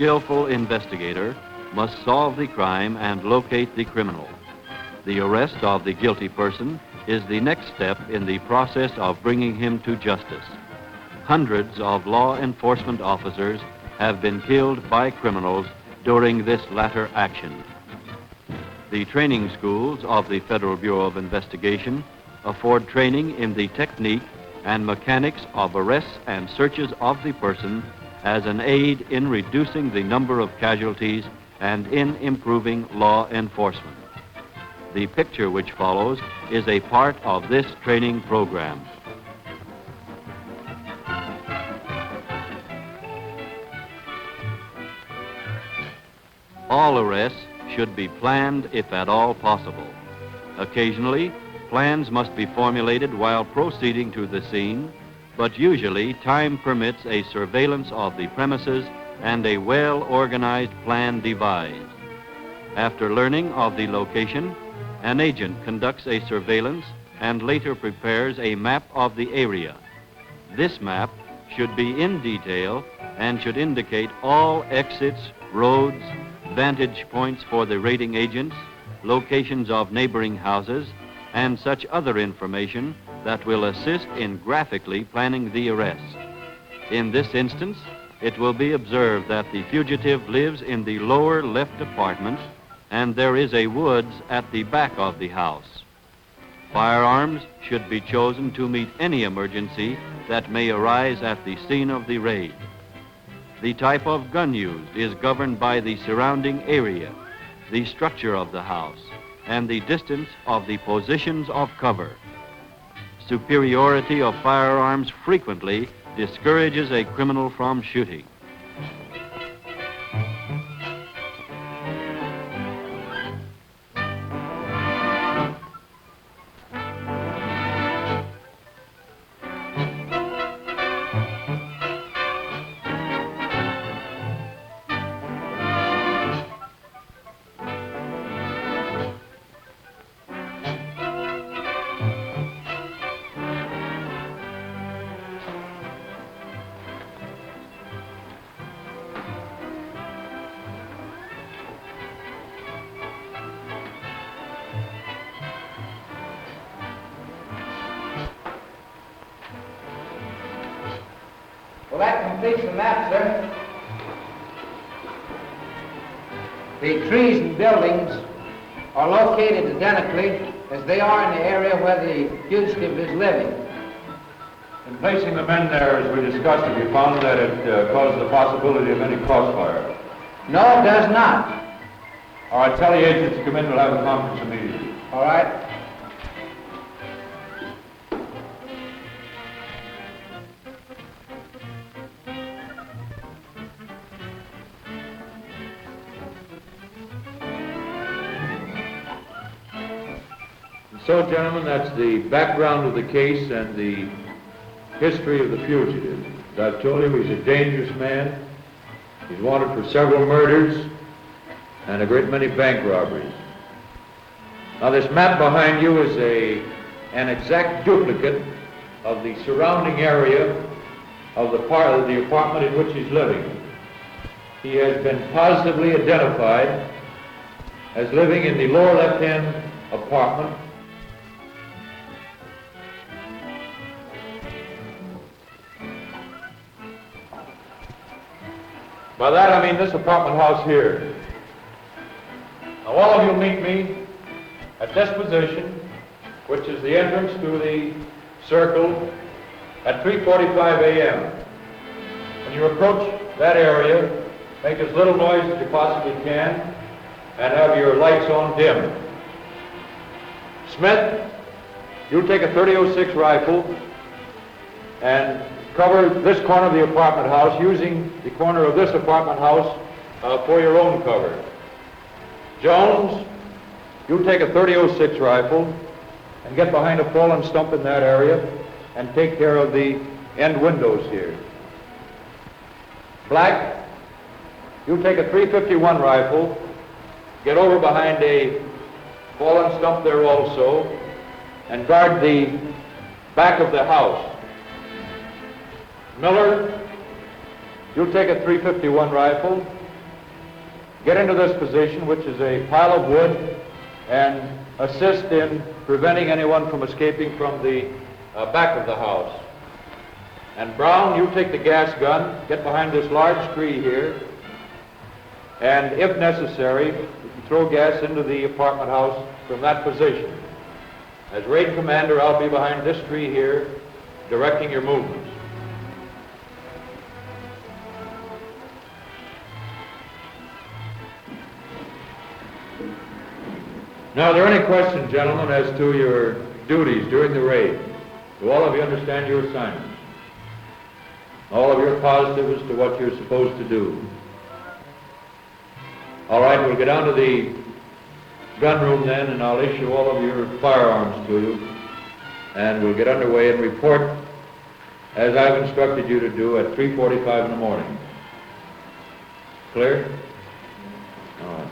skillful investigator must solve the crime and locate the criminal. The arrest of the guilty person is the next step in the process of bringing him to justice. Hundreds of law enforcement officers have been killed by criminals during this latter action. The training schools of the Federal Bureau of Investigation afford training in the technique and mechanics of arrests and searches of the person as an aid in reducing the number of casualties and in improving law enforcement. The picture which follows is a part of this training program. All arrests should be planned if at all possible. Occasionally, plans must be formulated while proceeding to the scene, but usually time permits a surveillance of the premises and a well-organized plan devised. After learning of the location, an agent conducts a surveillance and later prepares a map of the area. This map should be in detail and should indicate all exits, roads, vantage points for the raiding agents, locations of neighboring houses, and such other information that will assist in graphically planning the arrest. In this instance, it will be observed that the fugitive lives in the lower left apartment and there is a woods at the back of the house. Firearms should be chosen to meet any emergency that may arise at the scene of the raid. The type of gun used is governed by the surrounding area, the structure of the house, and the distance of the positions of cover. Superiority of firearms frequently discourages a criminal from shooting. Well, that completes the map, sir. The trees and buildings are located identically as they are in the area where the fugitive is living. In placing the men there, as we discussed, have you found that it caused the possibility of any crossfire? No, it does not. All right, tell the agents to come in. We'll have a conference immediately. All right. So, gentlemen, that's the background of the case and the history of the fugitive. As I've told you, he's a dangerous man. He's wanted for several murders and a great many bank robberies. Now, this map behind you is an exact duplicate of the surrounding area of the apartment in which he's living. He has been positively identified as living in the lower left-hand apartment. By that I mean this apartment house here. Now all of you meet me at this position, which is the entrance to the circle, at 3:45 a.m. When you approach that area, make as little noise as you possibly can and have your lights on dim. Smith, you take a .30-06 rifle and cover this corner of the apartment house using the corner of this apartment house for your own cover. Jones, you take a .30-06 rifle and get behind a fallen stump in that area and take care of the end windows here. Black, you take a .351 rifle, get over behind a fallen stump there also, and guard the back of the house. Miller, you'll take a .351 rifle get into this position, which is a pile of wood, and assist in preventing anyone from escaping from the back of the house. And Brown, you take the gas gun, get behind this large tree here, and if necessary, you can throw gas into the apartment house from that position. As raid commander, I'll be behind this tree here, directing your movements. Now, are there any questions, gentlemen, as to your duties during the raid? Do all of you understand your assignments? All of you are positive as to what you're supposed to do? All right, we'll get down to the gun room then, and I'll issue all of your firearms to you, and we'll get underway and report as I've instructed you to do at 3:45 in the morning. Clear? All right.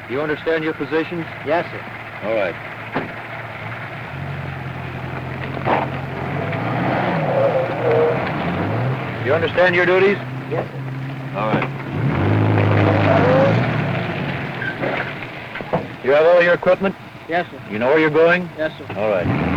You understand your positions? Yes, sir. All right. You understand your duties? Yes, sir. All right. You have all your equipment? Yes, sir. You know where you're going? Yes, sir. All right.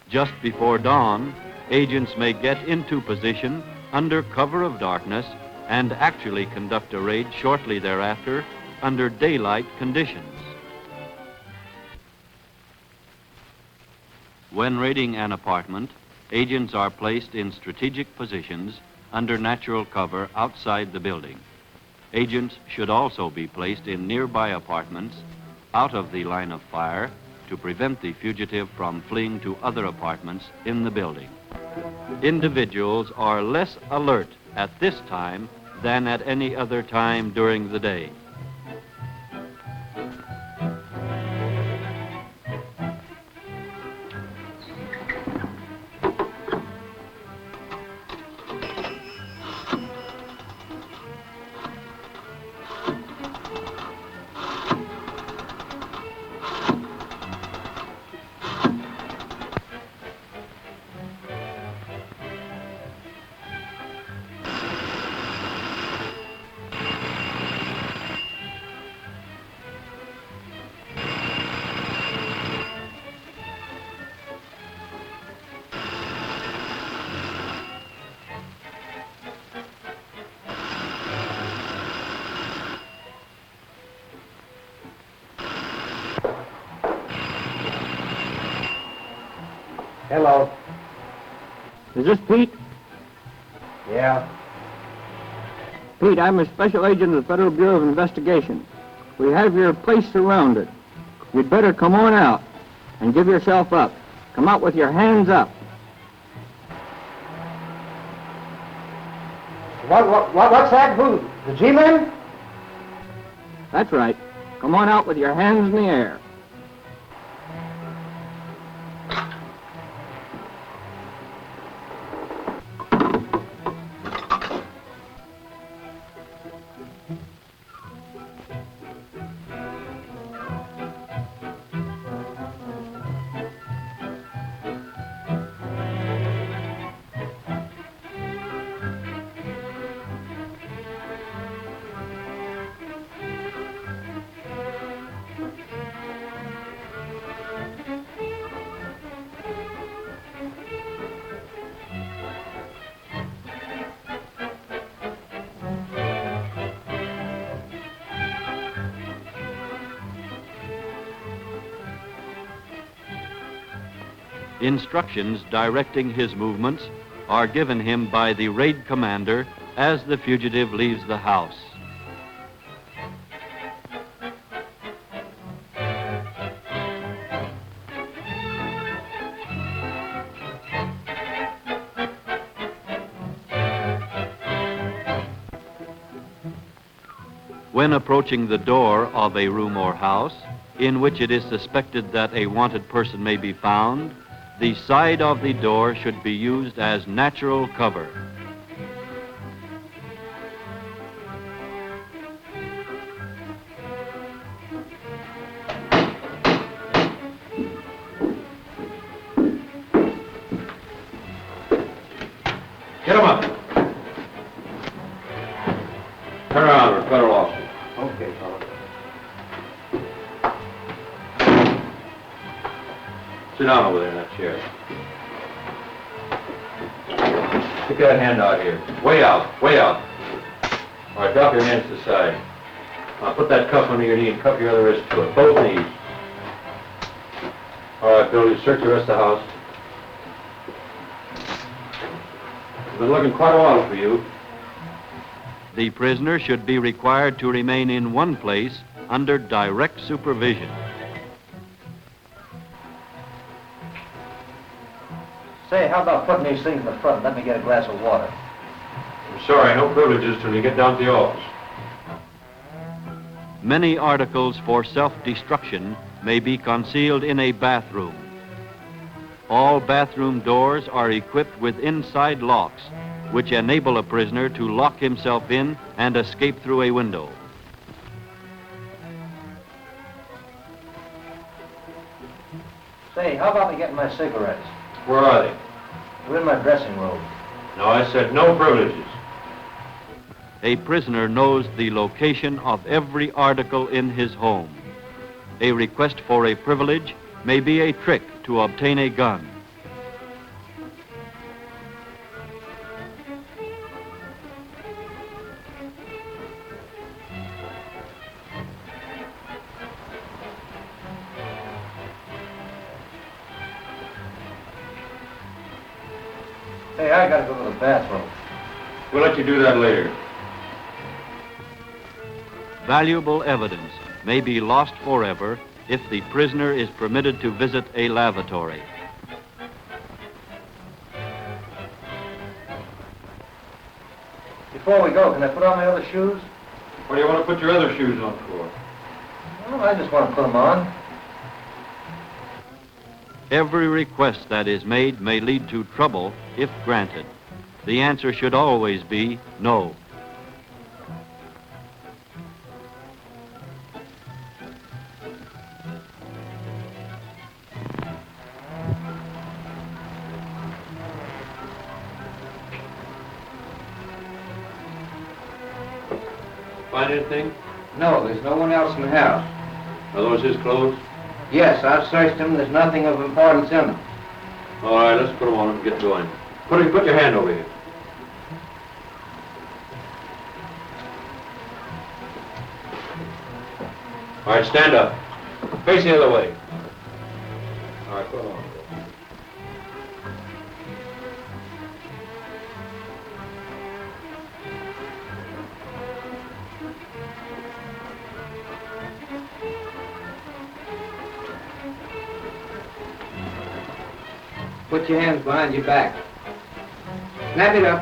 Just before dawn, agents may get into position under cover of darkness and actually conduct a raid shortly thereafter under daylight conditions. When raiding an apartment, agents are placed in strategic positions under natural cover outside the building. Agents should also be placed in nearby apartments out of the line of fire to prevent the fugitive from fleeing to other apartments in the building. Individuals are less alert at this time than at any other time during the day. Hello. Is this Pete? Yeah. Pete, I'm a special agent of the Federal Bureau of Investigation. We have your place surrounded. You'd better come on out and give yourself up. Come out with your hands up. What's that? Who? The G-men? That's right. Come on out with your hands in the air. Instructions directing his movements are given him by the raid commander as the fugitive leaves the house. When approaching the door of a room or house in which it is suspected that a wanted person may be found, the side of the door should be used as natural cover. Get him up. Turn around, we're federal officers. Okay, fella. Sit down over there in that chair. Stick that hand out here. Way out, way out. All right, drop your hands to the side. Now put that cuff under your knee and cuff your other wrist to it, both knees. All right, Bill, you search the rest of the house. It's been looking quite a while for you. The prisoner should be required to remain in one place under direct supervision. Say, how about putting these things in the front and let me get a glass of water? I'm sorry, no privileges till you get down to the office. Many articles for self-destruction may be concealed in a bathroom. All bathroom doors are equipped with inside locks, which enable a prisoner to lock himself in and escape through a window. Say, how about me getting my cigarettes? Where are they? They're in my dressing robe. No, I said no privileges. A prisoner knows the location of every article in his home. A request for a privilege may be a trick to obtain a gun. Hey, I gotta go to the bathroom. We'll let you do that later. Valuable evidence may be lost forever if the prisoner is permitted to visit a lavatory. Before we go, can I put on my other shoes? What do you want to put your other shoes on for? Well, I just want to put them on. Every request that is made may lead to trouble if granted. The answer should always be no. Find anything? No, there's no one else in the house. Are those his clothes? Yes, I've searched them. There's nothing of importance in them. All right, let's put them on and get going. Put your hand over here. All right, stand up. Face the other way. All right, put them on. Put your hands behind your back. Snap it up.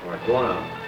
All right, go on out.